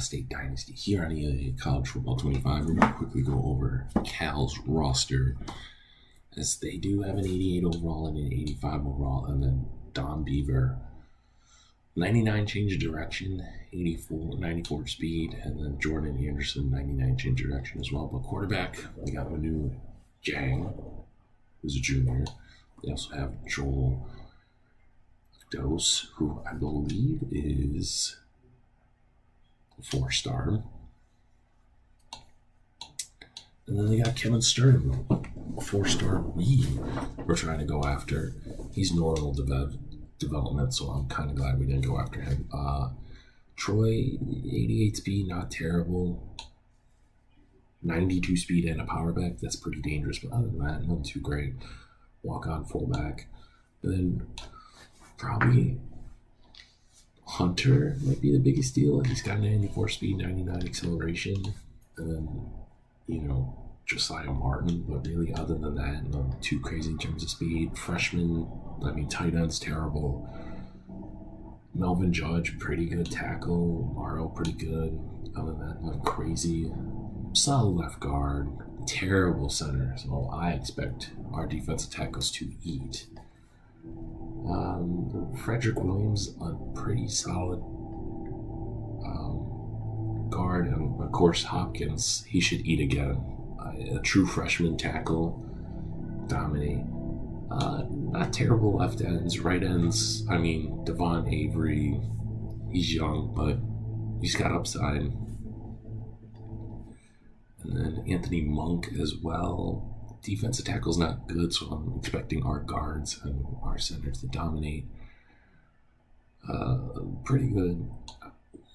State Dynasty. Here on EA College Football 25, we're going to quickly go over Cal's roster, as they do have an 88 overall and an 85 overall, and then Don Beaver, 99 change of direction, 94 speed, and then Jordan Anderson, 99 change of direction as well. But quarterback, we got Manu Jang, who's a junior. We also have Joel Dose, who I believe is a 4-star. And then they got Kevin Stern, a 4-star we're trying to go after. He's normal development, so I'm kind of glad we didn't go after him. Troy, 88 speed, not terrible. 92 speed and a power back, that's pretty dangerous, but other than that, nothing too great. Walk-on fullback. And then probably Hunter might be the biggest deal. He's got 94 speed, 99 acceleration. And then, Josiah Martin, but really other than that, nothing too crazy in terms of speed. Freshman, tight end's terrible. Melvin Judge, pretty good tackle. Morrow, pretty good. Other than that, nothing crazy. Solid left guard. Terrible center. So I expect our defensive tackles to eat. Frederick Williams, a pretty solid guard. And, of course, Hopkins, he should eat again. A true freshman tackle. Dominate. Not terrible left ends. Right ends, Devon Avery, he's young, but he's got upside. And then Anthony Monk as well. Defensive tackle's not good, so I'm expecting our guards and our centers to dominate. Pretty good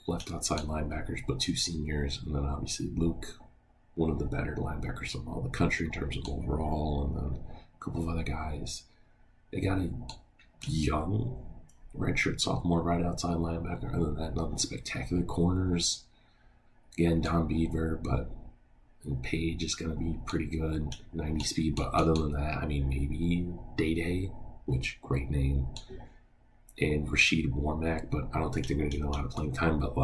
left outside linebackers, but 2 seniors. And then obviously Luke, one of the better linebackers of all the country in terms of overall. And then a couple of other guys. They got a young redshirt sophomore right outside linebacker. Other than that, nothing spectacular. Corners, again, Don Beaver, but Page is going to be pretty good, 90 speed. But other than that, maybe Day, which great name, and Rashid Warmack, but I don't think they're going to get a lot of playing time. But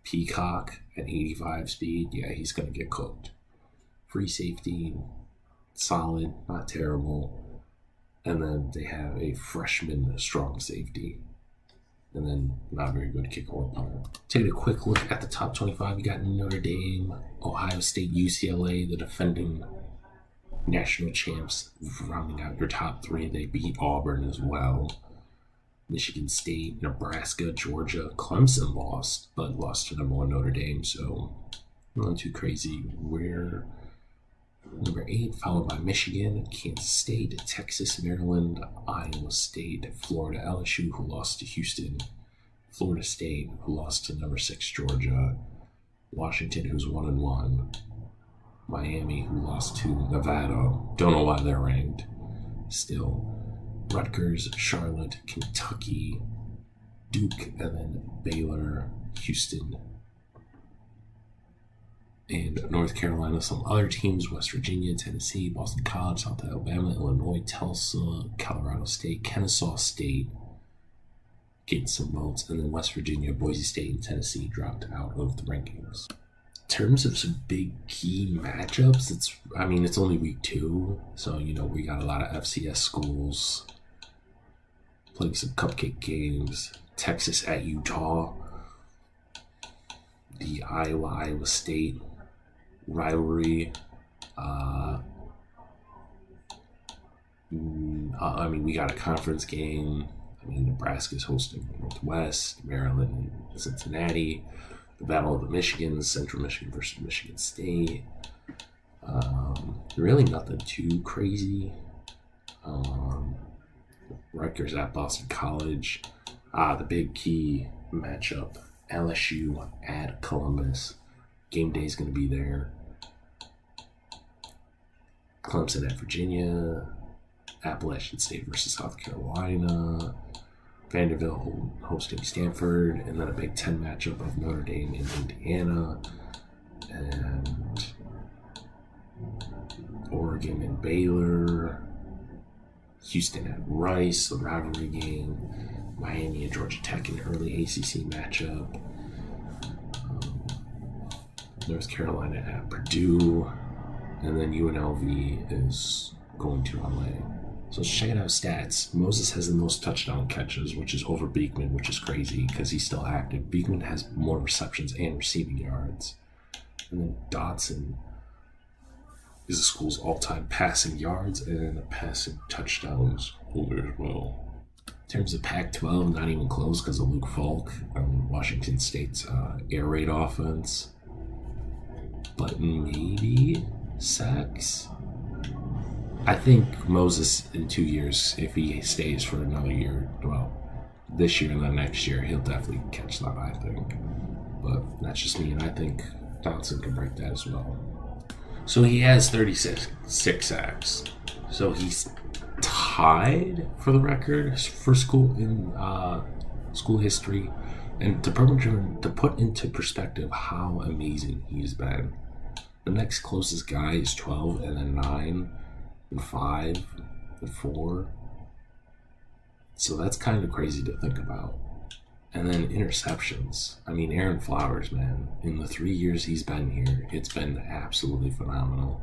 Peacock at 85 speed, yeah, he's going to get cooked. Free safety, solid, not terrible. And then they have a freshman strong safety. And then not very good kicker or punter. Take a quick look at the top 25. You got Notre Dame, Ohio State, UCLA, the defending national champs, rounding out your top 3. They beat Auburn as well. Michigan State, Nebraska, Georgia, Clemson lost, but lost to number 1 Notre Dame, so not too crazy. We're number 8, followed by Michigan, Kansas State, Texas, Maryland, Iowa State, Florida, LSU, who lost to Houston, Florida State, who lost to number 6 Georgia, Washington, who's 1-1, Miami, who lost to Nevada. Don't know why they're ranked still. Rutgers, Charlotte, Kentucky, Duke, and then Baylor, Houston, and North Carolina. Some other teams: West Virginia, Tennessee, Boston College, South Alabama, Illinois, Tulsa, Colorado State, Kennesaw State getting some votes, and then West Virginia, Boise State, and Tennessee dropped out of the rankings. In terms of some big key matchups, it's only week 2, so we got a lot of FCS schools playing some cupcake games. Texas at Utah, the Iowa State rivalry. We got a conference game. Nebraska's hosting Northwest, Maryland, and Cincinnati. The Battle of the Michigans, Central Michigan versus Michigan State. Really nothing too crazy. Rutgers at Boston College. The big key matchup, LSU at Columbus. Game day is going to be there. Clemson at Virginia. Appalachian State versus South Carolina. Vanderbilt hosting Stanford. And then a Big Ten matchup of Notre Dame and Indiana. And Oregon and Baylor. Houston at Rice, the rivalry game. Miami and Georgia Tech in an early ACC matchup. North Carolina at Purdue, and then UNLV is going to LA. So let's check it out stats. Moses has the most touchdown catches, which is over Beekman, which is crazy because he's still active. Beekman has more receptions and receiving yards. And then Dotson is the school's all-time passing yards and passing touchdowns holder as well. In terms of Pac-12, not even close because of Luke Falk on Washington State's air raid offense. But maybe sacks? I think Moses in 2 years, if he stays for another year, well, this year and then next year, he'll definitely catch that, I think. But that's just me, and I think Dotson can break that as well. So he has 36 sacks. So he's tied for the record for school in school history. And to put into perspective how amazing he's been, the next closest guy is 12 and then 9 and 5 and 4. So that's kind of crazy to think about. And then interceptions. I mean, Aaron Flowers, man, in the 3 years he's been here, it's been absolutely phenomenal.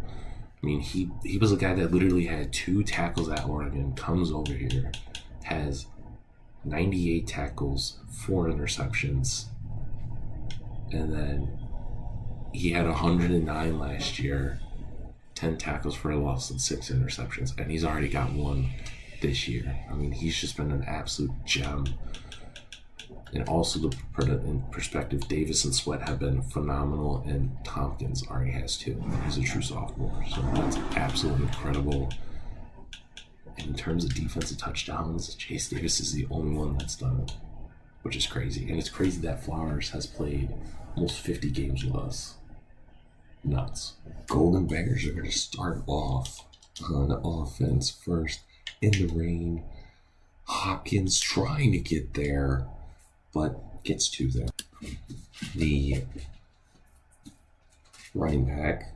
I mean, he was a guy that literally had 2 tackles at Oregon, comes over here, has 98 tackles, 4 interceptions, and then he had 109 last year, 10 tackles for a loss and 6 interceptions, and he's already got 1 this year. I mean, he's just been an absolute gem. And also to put it in perspective, Davis and Sweat have been phenomenal, and Hopkins already has 2. He's a true sophomore, so that's absolutely incredible. And in terms of defensive touchdowns, Chase Davis is the only one that's done it, which is crazy. And it's crazy that Flowers has played almost 50 games with us. Nuts. Golden Bears are going to start off on offense first in the rain. Hopkins trying to get there, but gets 2 there. The running back,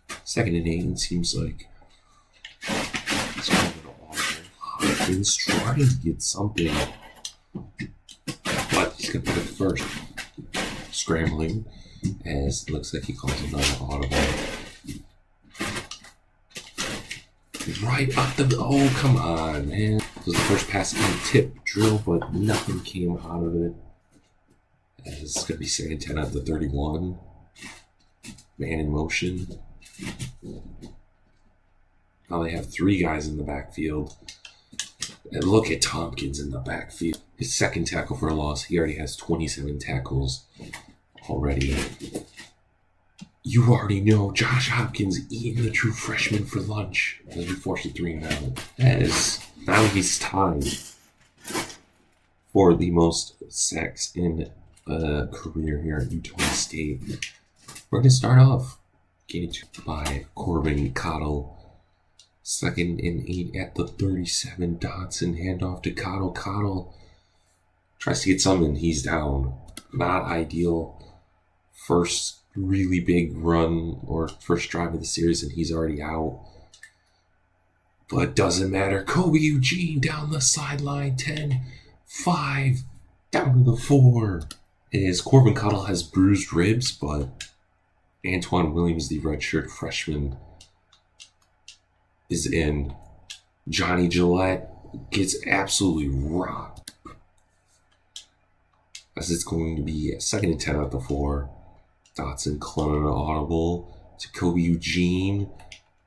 2nd and 8, seems like Hopkins trying to get something, but he's going to put it first. Scrambling, as it looks like he calls another audible. Right up the... Oh, come on, man. This was the first pass on tip drill, but nothing came out of it. As it's going to be 2nd and 10 at the 31. Man in motion. Now they have 3 guys in the backfield. And look at Tompkins in the backfield. His 2nd tackle for a loss. He already has 27 tackles already. You already know Josh Hopkins eating the true freshman for lunch as we force a 3 and out. Now he's tied for the most sacks in a career here at Utah State. We're going to start off gained by Corbin Cottle. 2nd and 8 at the 37. Dotson handoff to Cottle. Cottle tries to get something. He's down. Not ideal. First really big run or first drive of the series, and he's already out. But doesn't matter. Kobe Eugene down the sideline. 10, 5, down to the 4. As Corbin Cottle has bruised ribs, but Antoine Williams, the redshirt freshman, is in. Johnny Gillette gets absolutely rocked. As it's going to be 2nd and 10 at the 4. Dotson clung an audible to Kobe Eugene.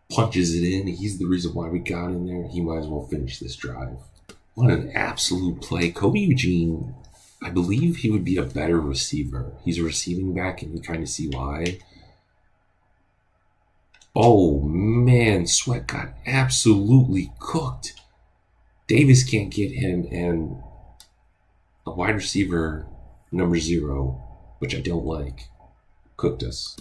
Punches it in. He's the reason why we got in there. He might as well finish this drive. What an absolute play. Kobe Eugene, I believe he would be a better receiver. He's a receiving back, and you kind of see why. Oh, man. Sweat got absolutely cooked. Davis can't get him, and a wide receiver, number 0, which I don't like, cooked us.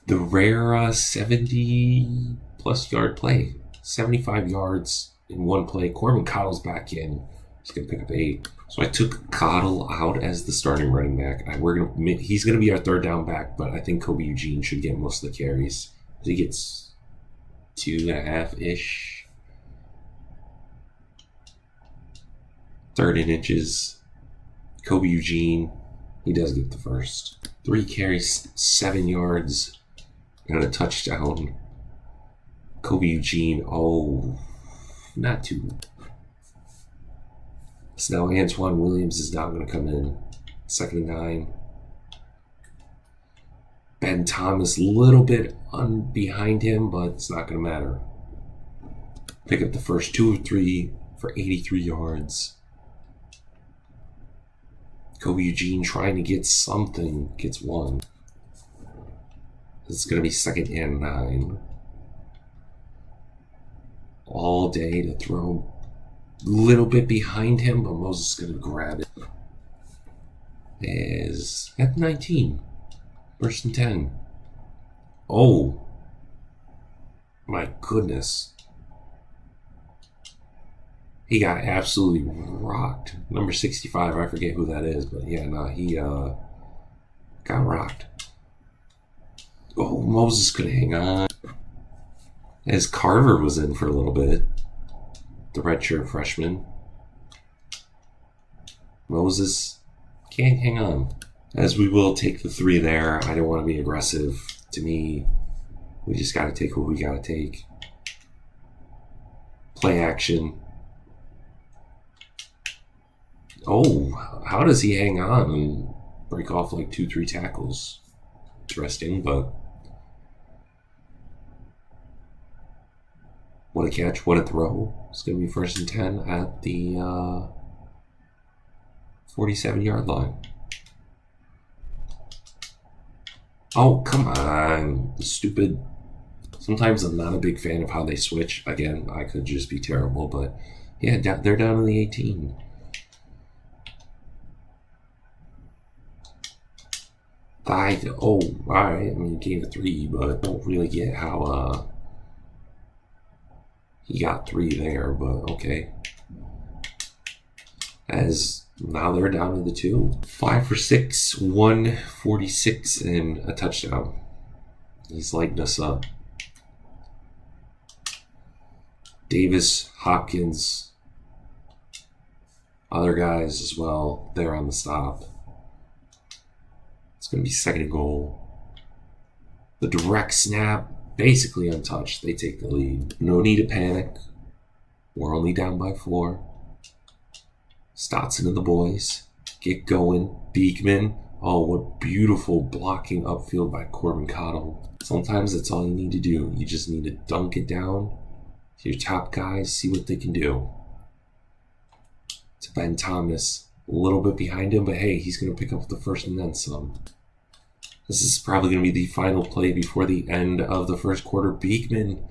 The rare 70-plus yard play. 75 yards in one play. Corbin Cottle's back in. He's going to pick up 8. So I took Cottle out as the starting running back. He's going to be our 3rd down back, but I think Kobe Eugene should get most of the carries. He gets 2.5-ish. 3rd and inches. Kobe Eugene, he does get the first. 3 carries, 7 yards, and a touchdown. Kobe Eugene, not too. So now Antoine Williams is now going to come in. 2nd and 9. Ben Thomas, a little bit behind him, but it's not going to matter. Pick up the first 2 of 3 for 83 yards. Kobe Eugene trying to get something, gets 1. It's going to be 2nd and 9. All day to throw a little bit behind him, but Moses is going to grab it. Is at 19. 1st and 10. Oh, my goodness. He got absolutely rocked. Number 65, I forget who that is, but yeah, no, he got rocked. Oh, Moses could hang on. As Carver was in for a little bit. The redshirt freshman. Moses can't hang on. As we will take the 3 there. I don't want to be aggressive. To me, we just got to take what we got to take. Play action. Oh, how does he hang on and break off like 2-3 tackles? Interesting, but what a catch, what a throw. It's going to be 1st and 10 at the 47-yard line. Oh, come on. Stupid. Sometimes I'm not a big fan of how they switch. Again, I could just be terrible, but yeah, they're down to the 18. All right. I mean, he gave a 3, but I don't really get how he got 3 there, but okay. As now they're down to the 2. 5 for 6, 146, and a touchdown. He's lighting us up. Davis, Hopkins, other guys as well. They're on the stop. It's going to be 2nd and goal. The direct snap, basically untouched. They take the lead. No need to panic. We're only down by 4. Stotson and the boys get going. Beekman. Oh, what beautiful blocking upfield by Corbin Cottle. Sometimes that's all you need to do. You just need to dunk it down to your top guys, see what they can do. To Ben Thomas. A little bit behind him, but hey, he's going to pick up the first and then some. This is probably going to be the final play before the end of the first quarter. Beekman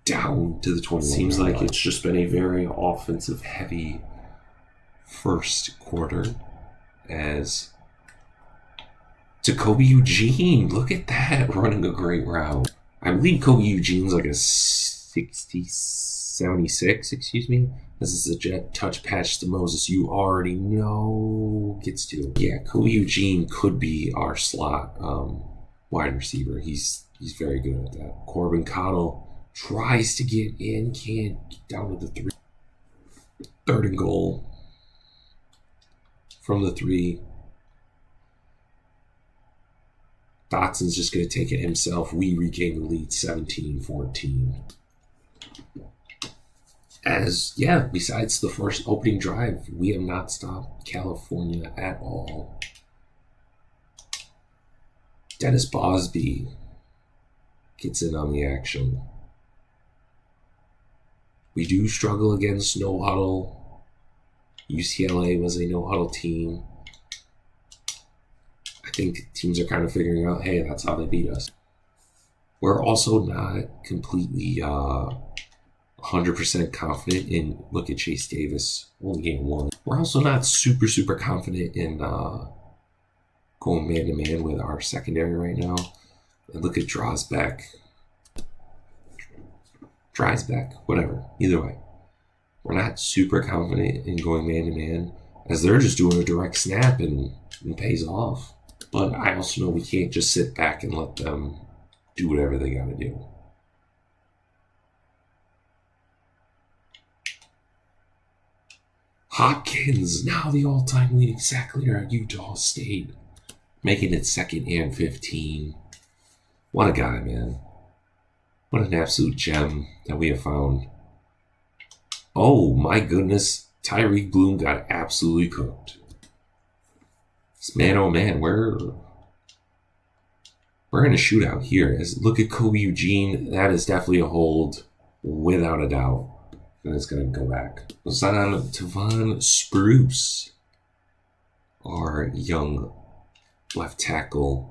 down to the 21. Seems like it's just been a very offensive-heavy first quarter. As to Kobe Eugene, look at that, running a great route. I believe Kobe Eugene's like a 76, excuse me. This is a jet touch patch to Moses. You already know gets to. Yeah, Kobe Eugene could be our slot wide receiver. He's very good at that. Corbin Cottle tries to get in, can't get down to the 3. 3rd and goal from the 3. Dotson's just going to take it himself. We regain the lead 17-14. Besides the first opening drive, we have not stopped California at all. Dennis Bosby gets in on the action. We do struggle against no huddle. UCLA was a no huddle team. I think teams are kind of figuring out, hey, that's how they beat us. We're also not completely 100% confident in, look at Chase Davis, only game 1. We're also not super confident in going man-to-man with our secondary right now. And look at Drysbeck, whatever, either way. We're not super confident in going man-to-man, as they're just doing a direct snap and it pays off. But I also know we can't just sit back and let them do whatever they got to do. Hopkins, now the all-time leading sack leader at Utah State. Making it 2nd and 15. What a guy, man. What an absolute gem that we have found. Oh, my goodness. Tyreek Bloom got absolutely cooked. Man, oh man, we're in a shootout here. Look at Kobe Eugene. That is definitely a hold, without a doubt. And it's going to go back. Tavon Spruce, our young left tackle.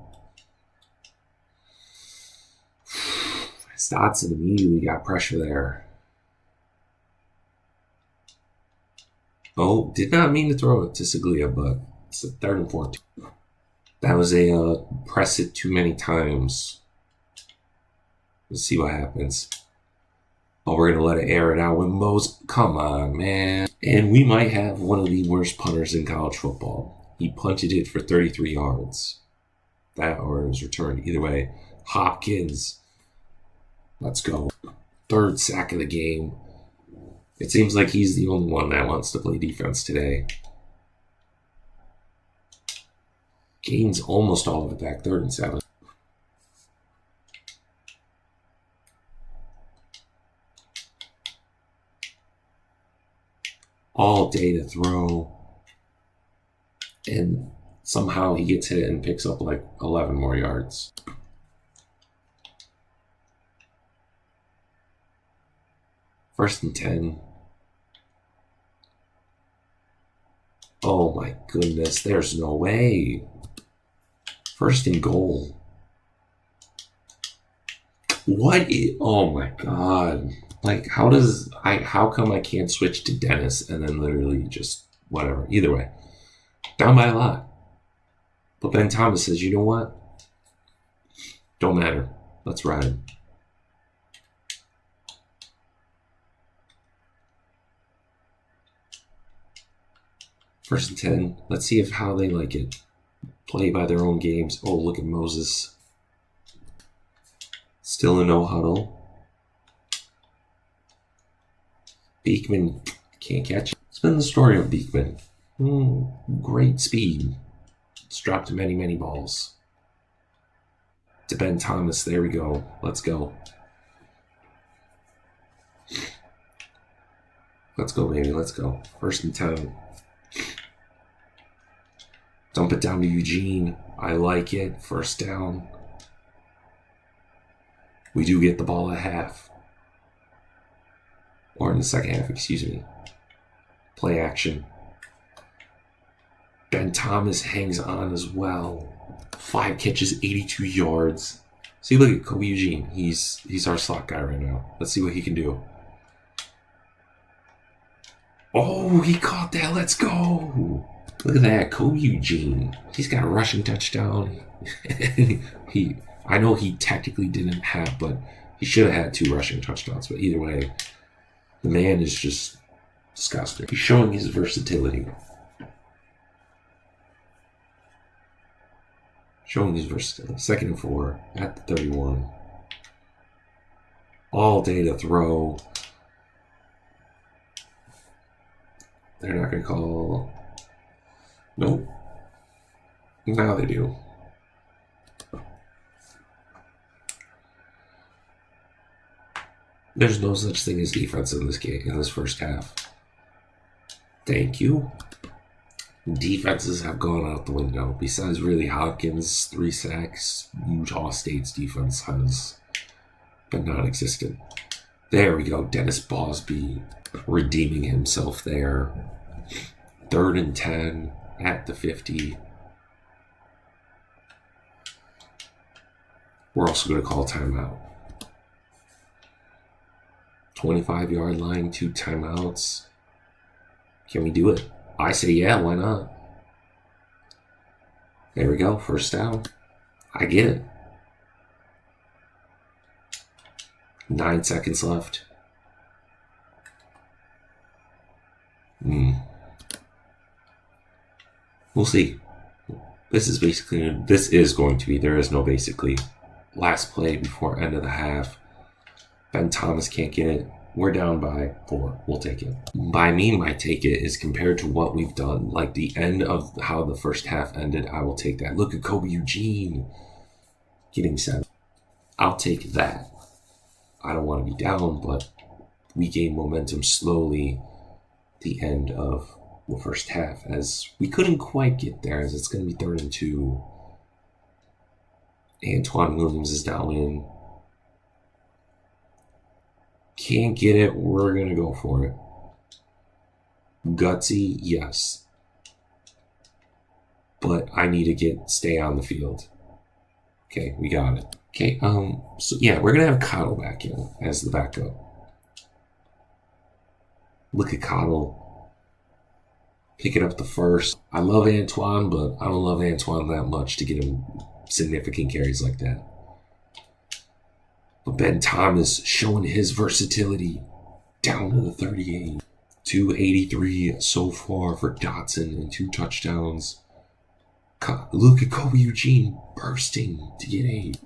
Stotson immediately got pressure there. Oh, did not mean to throw it to Seglia, but it's a 3rd and 14. That was a press it too many times. Let's see what happens. Oh, we're going to let it air it out with Mose. Come on, man. And we might have one of the worst punters in college football. He punted it for 33 yards. That or it was returned. Either way, Hopkins. Let's go. 3rd sack of the game. It seems like he's the only one that wants to play defense today. Gains almost all of it back. 3rd and 7. All day to throw. And somehow he gets hit and picks up like 11 more yards. First and 10. Oh my goodness, there's no way. 1st and goal. Oh my god. Like, how come I can't switch to Dennis and then literally just whatever. Either way. Down by a lot. But Ben Thomas says, you know what? Don't matter. Let's ride. First and 10. Let's see how they like it. Play by their own games. Oh, look at Moses. Still in no huddle. Beekman can't catch it. It's been the story of Beekman. Great speed. It's dropped many, many balls. To Ben Thomas. There we go. Let's go. Let's go, baby. Let's go. 1st and 10. Dump it down to Eugene. I like it. 1st down. We do get the ball at half. Or in the 2nd half, excuse me. Play action. Ben Thomas hangs on as well. 5 catches, 82 yards. See, look at Kobe Eugene. He's our slot guy right now. Let's see what he can do. Oh, he caught that. Let's go. Look at that, Kobe Eugene. He's got a rushing touchdown. I know he technically didn't have, but he should have had 2 rushing touchdowns. But either way, the man is just disgusting. He's showing his versatility. Showing his versatility. 2nd and 4 at the 31. All day to throw. They're not going to call. Nope. Now they do. There's no such thing as defense in this game, in this 1st half. Thank you. Defenses have gone out the window. Besides really Hopkins, 3 sacks, Utah State's defense has been non-existent. There we go. Dennis Bosby redeeming himself there. 3rd and 10 at the 50. We're also going to call timeout. 25-yard line, 2 timeouts. Can we do it? I say yeah, why not? There we go, 1st down. I get it. 9 seconds left. We'll see. This is going to be, there is no basically. Last play before end of the half. Ben Thomas can't get it. We're down by 4. We'll take it. By me, my take it is compared to what we've done. Like the end of how the first half ended, I will take that. Look at Kobe Eugene getting 7. I'll take that. I don't want to be down, but we gain momentum slowly at the end of the first half as we couldn't quite get there as it's going to be 3rd and 2. Antoine Williams is now in. Can't get it. We're going to go for it. Gutsy, yes. But I need to stay on the field. Okay, we got it. Okay, so yeah, we're going to have Cottle back in as the backup. Look at Cottle picking up the first. I love Antoine, but I don't love Antoine that much to get him significant carries like that. But Ben Thomas showing his versatility down to the 38. 283 so far for Dotson and 2 touchdowns. Look at Kobe Eugene bursting to get 8.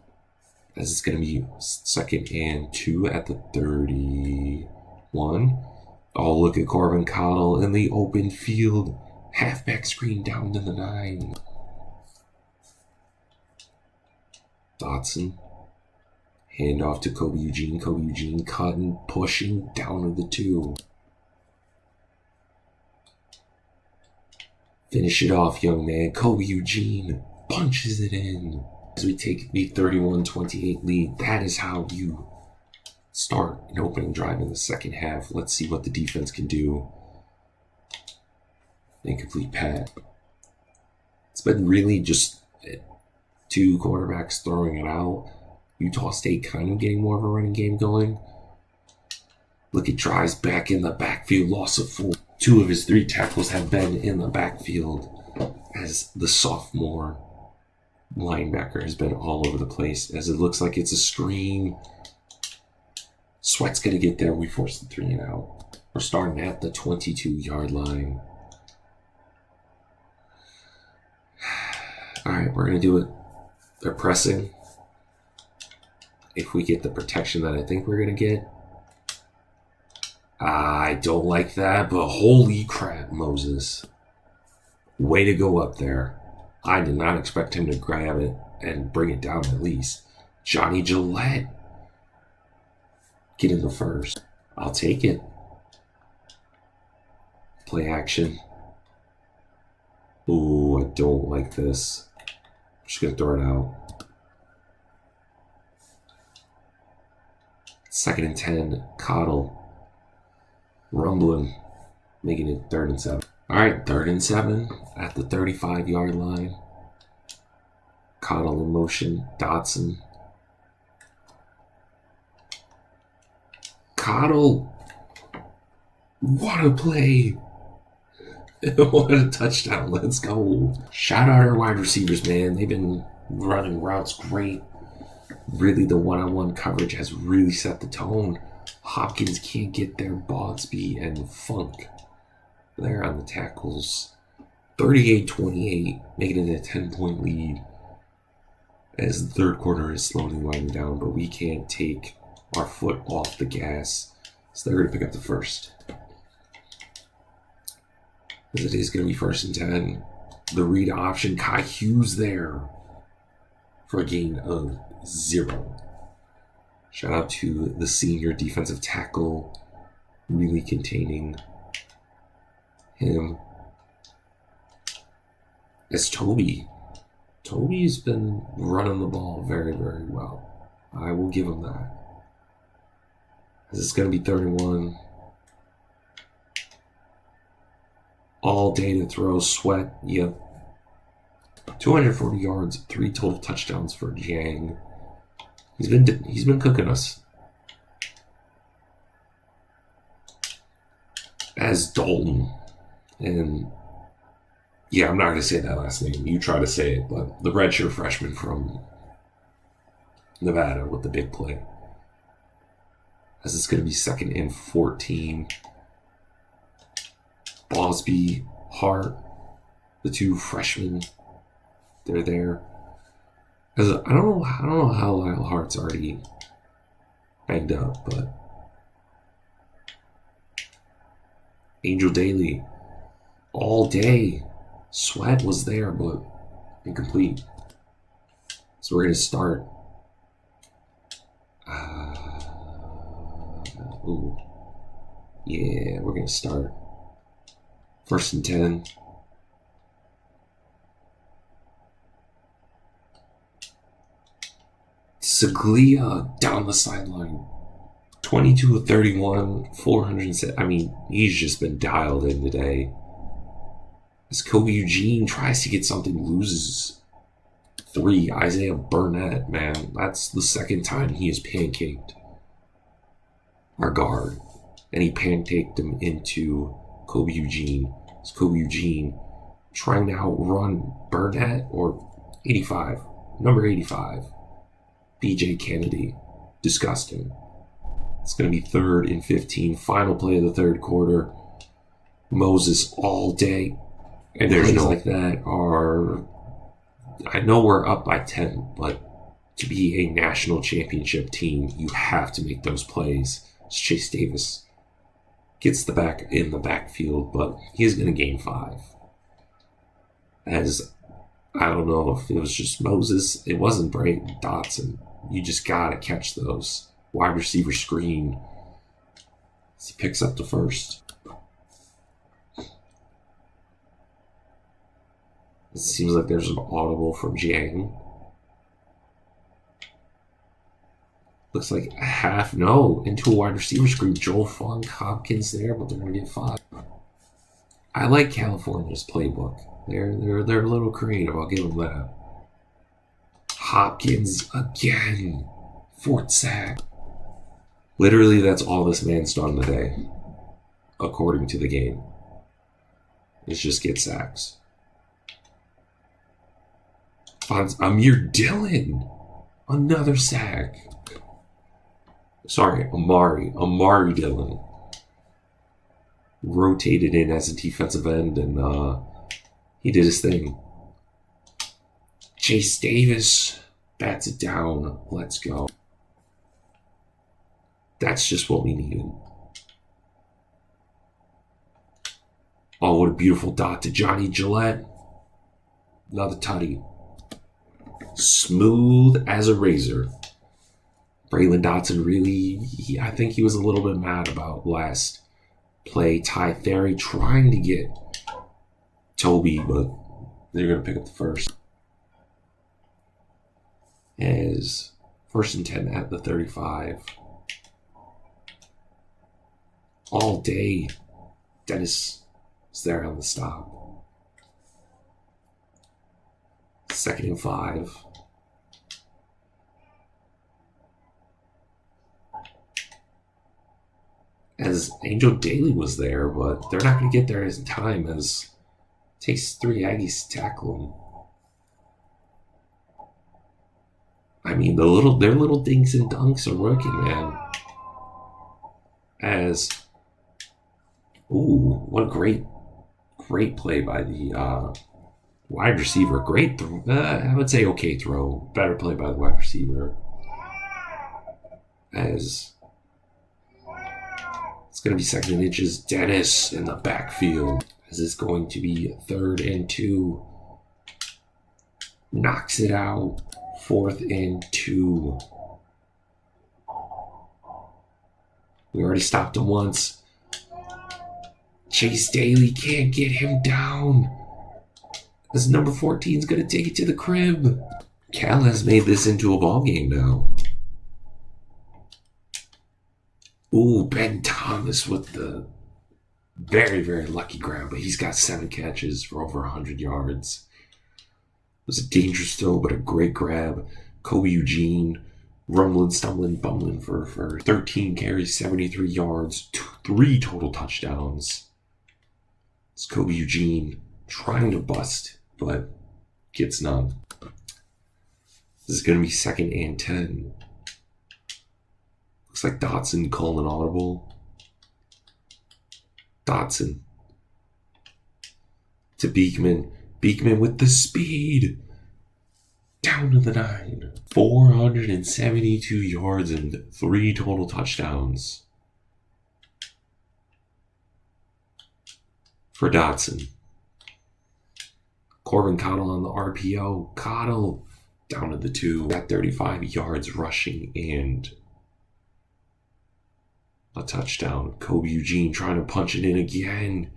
As it's going to be 2nd and 2 at the 31. Oh, look at Corbin Cottle in the open field. Halfback screen down to the 9. Dotson. Hand off to Kobe Eugene. Kobe Eugene cutting, pushing down to the 2. Finish it off, young man. Kobe Eugene punches it in. As we take the 31-28 lead, that is how you start an opening drive in the second half. Let's see what the defense can do. Incomplete pass. It's been really just 2 quarterbacks throwing it out. Utah State kind of getting more of a running game going. Look at Drives back in the backfield. Loss of 4. 2 of his 3 tackles have been in the backfield as the sophomore linebacker has been all over the place as it looks like it's a screen. Sweat's going to get there. We force the 3 and out. We're starting at the 22-yard line. All right, we're going to do it. They're pressing. If we get the protection that I think we're going to get. I don't like that, but holy crap, Moses. Way to go up there. I did not expect him to grab it and bring it down at least. Johnny Gillette. Get in the first. I'll take it. Play action. Ooh, I don't like this. I'm just going to throw it out. 2nd and 10. Cottle. Rumbling. Making it 3rd and 7. All right, 3rd and 7 at the 35-yard line. Cottle in motion. Dotson. Cottle. What a play. What a touchdown. Let's go. Shout out our wide receivers, man. They've been running routes great. Really, the one-on-one coverage has really set the tone. Hopkins can't get there. Bogsby and Funk there on the tackles. 38-28, making it a 10-point lead as the 3rd quarter is slowly winding down, but we can't take our foot off the gas. So they're going to pick up the first. As it is going to be 1st and 10. The read option, Kai Hughes there for a gain of 0. Shout out to the senior defensive tackle, really containing him. It's Toby's been running the ball very, very well. I will give him that. As it's going to be 31. All day to throw. Sweat. Yep. 240 yards, 3 total touchdowns for Jiang. He's been cooking us. As Dalton. And yeah, I'm not going to say that last name. You try to say it, but the redshirt freshman from Nevada with the big play. As it's going to be 2nd and 14. Bosby, Hart, the 2 freshmen, they're there. As I don't know how Lyle Hart's already banged up, but Angel Daly. All day. Sweat was there, but incomplete. So we're going to start. Ooh. Yeah, we're going to start. 1st and 10. Saglia down the sideline. 22 of 31, 407. I mean, he's just been dialed in today. As Kobe Eugene tries to get something, loses 3. Isaiah Burnett, man, that's the second time he has pancaked our guard. And he pancaked him into Kobe Eugene. It's Kobe Eugene trying to outrun Burnett or 85, number 85, BJ Kennedy. Disgusting. It's going to be 3rd and 15, final play of the third quarter. Moses all day. And plays like that are, I know we're up by 10, but to be a national championship team, you have to make those plays. Chase Davis gets the back in the backfield, but he's going to gain 5. As I don't know if it was just Moses, it wasn't Brayton Dotson. You just got to catch those. Wide receiver screen as he picks up the first. It seems like there's an audible from Jiang. Looks like a half, no, into a wide receiver screen. Joel Funk, Hopkins there, but they're going to get 5. I like California's playbook. They're a little creative, I'll give them that. Hopkins again. 4th sack. Literally, that's all this man's done today, according to the game. Is just get sacks. Amir Dillon. Another sack. Sorry, Amari Dillon. Rotated in as a defensive end, and he did his thing. Chase Davis bats it down. Let's go. That's just what we needed. Oh, what a beautiful dot to Johnny Gillette. Another tutty. Smooth as a razor. Braylon Dotson really, I think he was a little bit mad about last play. Ty Theory trying to get Toby, but they're going to pick up the first. As 1st and 10 at the 35. All day, Dennis is there on the stop. 2nd and 5. As Angel Daly was there, but they're not going to get there in time as it takes 3 Aggies to tackle him. I mean, their little dinks and dunks are working, man. As, ooh, what a great play by the wide receiver. Great throw. I would say okay throw. Better play by the wide receiver. As it's going to be 2nd and inches. Dennis in the backfield. As it's going to be 3rd and 2. Knocks it out. 4th and 2. We already stopped him once. Chase Daly can't get him down. This number 14 is going to take it to the crib. Cal has made this into a ball game now. Ooh, Ben Thomas with the very, very lucky grab, but he's got 7 catches for over 100 yards. It was a dangerous throw, but a great grab. Kobe Eugene rumbling, stumbling, bumbling for 13 carries, 73 yards, 3 total touchdowns. It's Kobe Eugene trying to bust, but gets none. This is going to be 2nd and 10. Looks like Dotson calling an audible. Dotson to Beekman. Beekman with the speed. Down to the 9. 472 yards and 3 total touchdowns. for Dotson. Corbin Cottle on the RPO. Cottle down to the 2. Got 35 yards rushing and a touchdown. Kobe Eugene trying to punch it in again.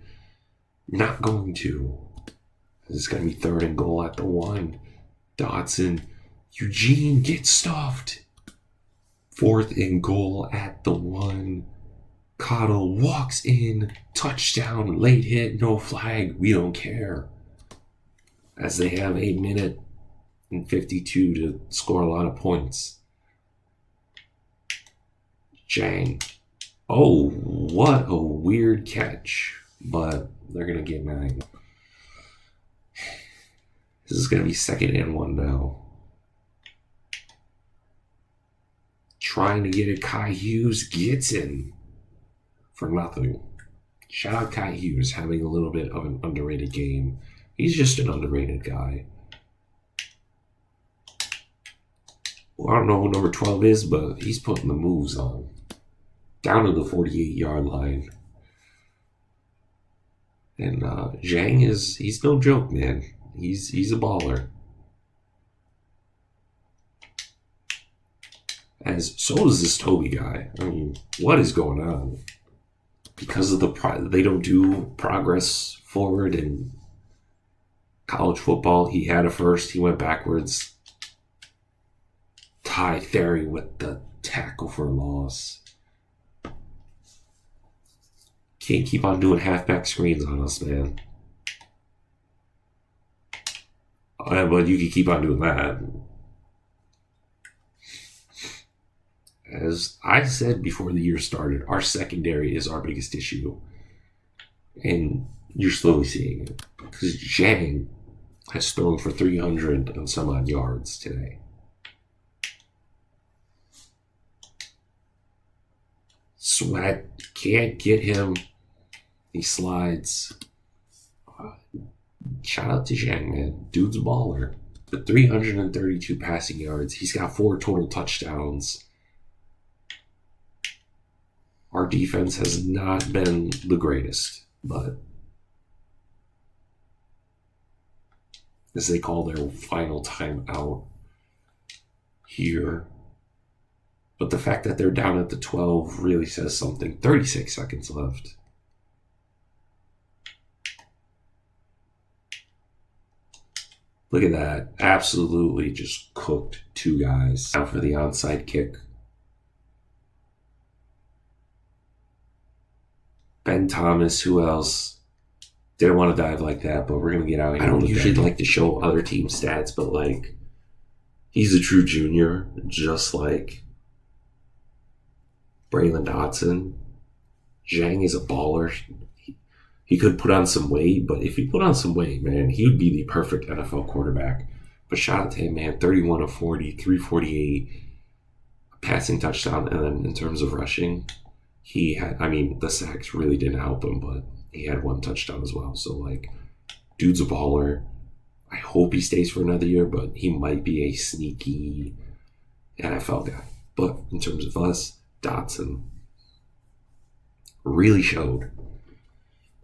Not going to. This is going to be 3rd and goal at the 1. Dotson. Eugene gets stuffed. 4th and goal at the 1. Cottle walks in. Touchdown. Late hit. No flag. We don't care. As they have 8 minutes and 52 to score a lot of points. Jang. Oh, what a weird catch. But they're going to get 9. This is going to be 2nd and 1 now. Trying to get it. Kai Hughes gets in for nothing. Shout out Kai Hughes having a little bit of an underrated game. He's just an underrated guy. Well, I don't know who number 12 is, but he's putting the moves on. Down to the 48-yard line. And Zhang he's no joke, man. He's a baller. So is this Toby guy. I mean, what is going on? Because of they don't do progress forward in college football. He had a first, he went backwards. Ty Theory with the tackle for a loss. Can't keep on doing halfback screens on us, man. But you can keep on doing that. As I said before the year started, our secondary is our biggest issue. And you're slowly seeing it. Because Zhang has thrown for 300 and some odd yards today. Sweat can't get him. He slides. Shout out to Zhang, man. Dude's a baller. The 332 passing yards. He's got 4 total touchdowns. Our defense has not been the greatest, but as they call their final time out here. But the fact that they're down at the 12 really says something. 36 seconds left. Look at that. Absolutely just cooked 2 guys. Now for the onside kick. Ben Thomas, who else? Didn't want to dive like that, but we're going to get out here. I don't usually like to show other team stats, but like, he's a true junior, just like Braylon Dotson. Zhang is a baller. He could put on some weight, but if he put on some weight, man, he would be the perfect NFL quarterback. But shout out to him, man. 31 of 40, 348, passing touchdown. And then in terms of rushing, he had, the sacks really didn't help him, but he had 1 touchdown as well. So, like, dude's a baller. I hope he stays for another year, but he might be a sneaky NFL guy. But in terms of us, Dotson really showed.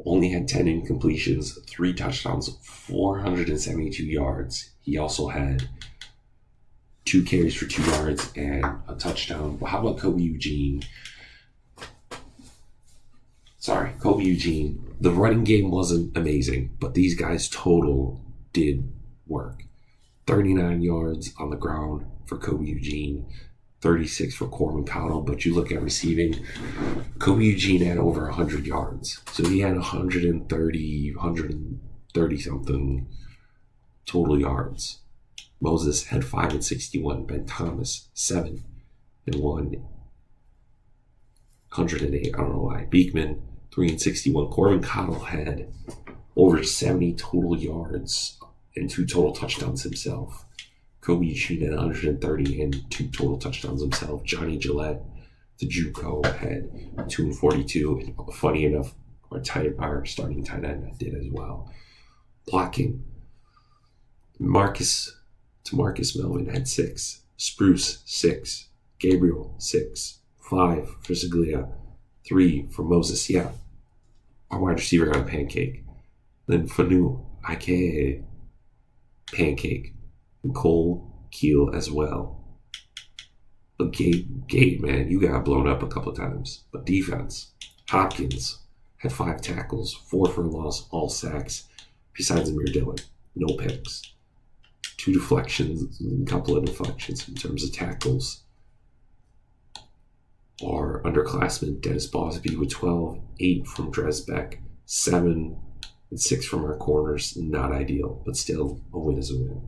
Only had 10 incompletions, 3 touchdowns, 472 yards. He also had 2 carries for 2 yards and a touchdown. But how about Kobe Eugene? Kobe Eugene. The running game wasn't amazing, but these guys total did work. 39 yards on the ground for Kobe Eugene, 36 for Corbin Cottle, but you look at receiving, Kobe Eugene had over 100 yards. So he had 130 something total yards. Moses had 5 and 61. Ben Thomas, 7 and 1. 108. I don't know why. Beekman, 3 and 61. Corbin Cottle had over 70 total yards and 2 total touchdowns himself. Kobe Eugene had 130 and 2 total touchdowns himself. Johnny Gillette, the JUCO, had 2 and 42. And funny enough, our starting tight end did as well. Blocking. Marcus Melvin had 6. Spruce, 6. Gabriel, 6. 5 for Zaglia. 3 for Moses. Yeah, our wide receiver got a pancake. Then Fanu, aka Pancake, and Cole Keel as well. But Gabe, man, you got blown up a couple of times. But defense, Hopkins had 5 tackles, 4 for a loss, all sacks, besides Amir Dillon. No picks. 2 deflections, a couple of deflections in terms of tackles. Our underclassman, Dennis Bosby, with 12, 8 from Dresbeck, 7 and 6 from our corners. Not ideal, but still a win is a win.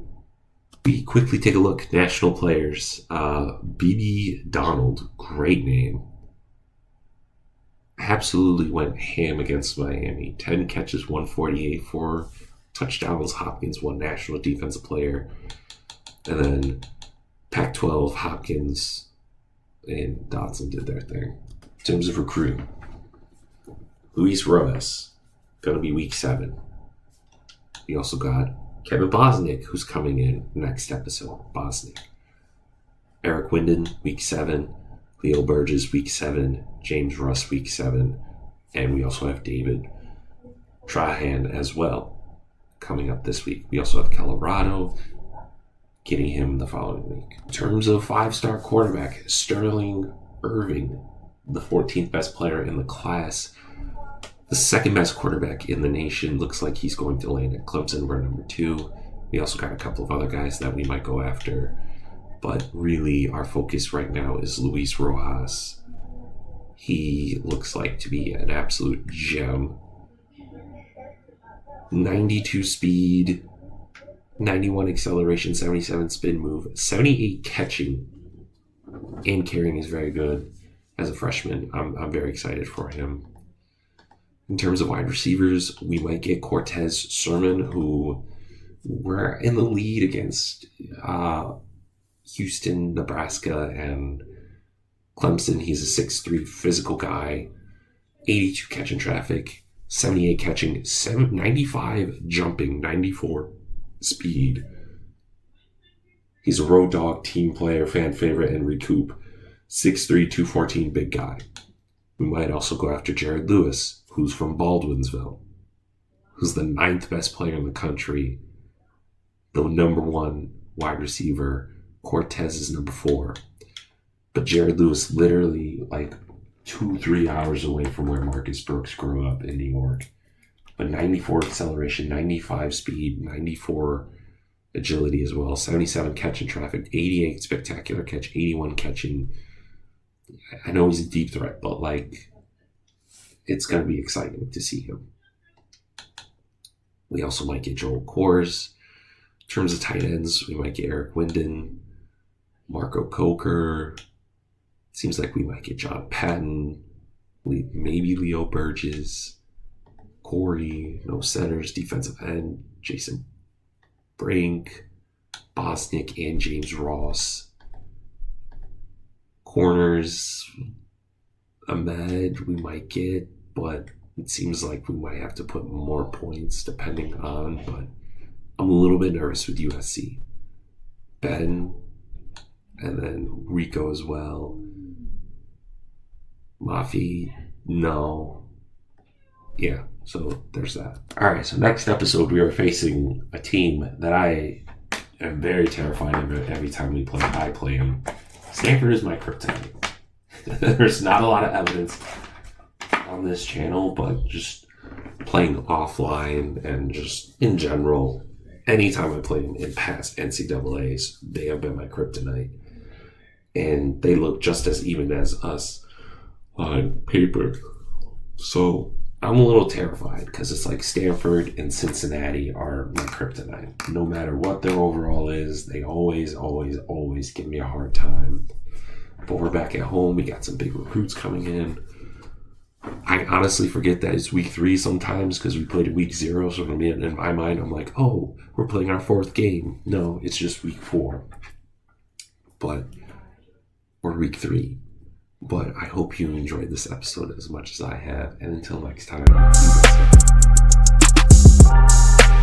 We quickly take a look. National players. B.B. Donald, great name. Absolutely went ham against Miami. 10 catches, 148, 4 touchdowns. Hopkins won National Defensive Player. And then Pac-12, Hopkins and Dotson did their thing. In terms of recruiting, Luis Rojas, going to be week 7. We also got Kevin Bosnick, who's coming in next episode. Bosnick. Eric Winden, week 7. Leo Burgess, week 7. James Russ, week 7. And we also have David Trahan as well coming up this week. We also have Colorado, getting him the following week. In terms of 5-star quarterback, Sterling Irving, the 14th best player in the class. The 2nd best quarterback in the nation. Looks like he's going to land at Clemson. We're number 2. We also got a couple of other guys that we might go after. But really, our focus right now is Luis Rojas. He looks like to be an absolute gem. 92 speed, 91 acceleration, 77 spin move, 78 catching and carrying is very good. As a freshman, I'm very excited for him. In terms of wide receivers, we might get Cortez Sermon, who we're in the lead against Houston, Nebraska, and Clemson. He's a 6'3" physical guy, 82 catching traffic, 78 catching, 95 jumping, 94 speed. He's a road dog, team player, fan favorite, and recoup. 6'3", 214, big guy. We might also go after Jared Lewis, who's from Baldwinsville, who's the 9th best player in the country, the number 1 wide receiver. Cortez is number 4. But Jared Lewis literally like 2-3 hours away from where Marcus Brooks grew up in New York. But 94 acceleration, 95 speed, 94 agility as well, 77 catching traffic, 88 spectacular catch, 81 catching. I know he's a deep threat, but like it's going to be exciting to see him. We also might get Joel Kors. In terms of tight ends, we might get Eric Winden, Marco Coker. Seems like we might get John Patton, maybe Leo Burgess, Corey, no centers, defensive end, Jason Brink, Bosnick, and James Ross. Corners, Ahmed, we might get, but it seems like we might have to put more points depending on, but I'm a little bit nervous with USC. Ben, and then Rico as well. Mafi, no. Yeah, so there's that. All right, so next episode we are facing a team that I am very terrified of every time we play. I play them. Stanford is my kryptonite. There's not a lot of evidence on this channel, but just playing offline and just in general, anytime I play them in past NCAAs, they have been my kryptonite. And they look just as even as us on paper. So I'm a little terrified because it's like Stanford and Cincinnati are my kryptonite. No matter what their overall is, they always give me a hard time. But we're back at home. We got some big recruits coming in. I honestly forget that it's week 3 sometimes because we played week 0. So in my mind, I'm like, oh, we're playing our 4th game. No, it's just week 4. But we're week 3. But I hope you enjoyed this episode as much as I have. And until next time, you guys have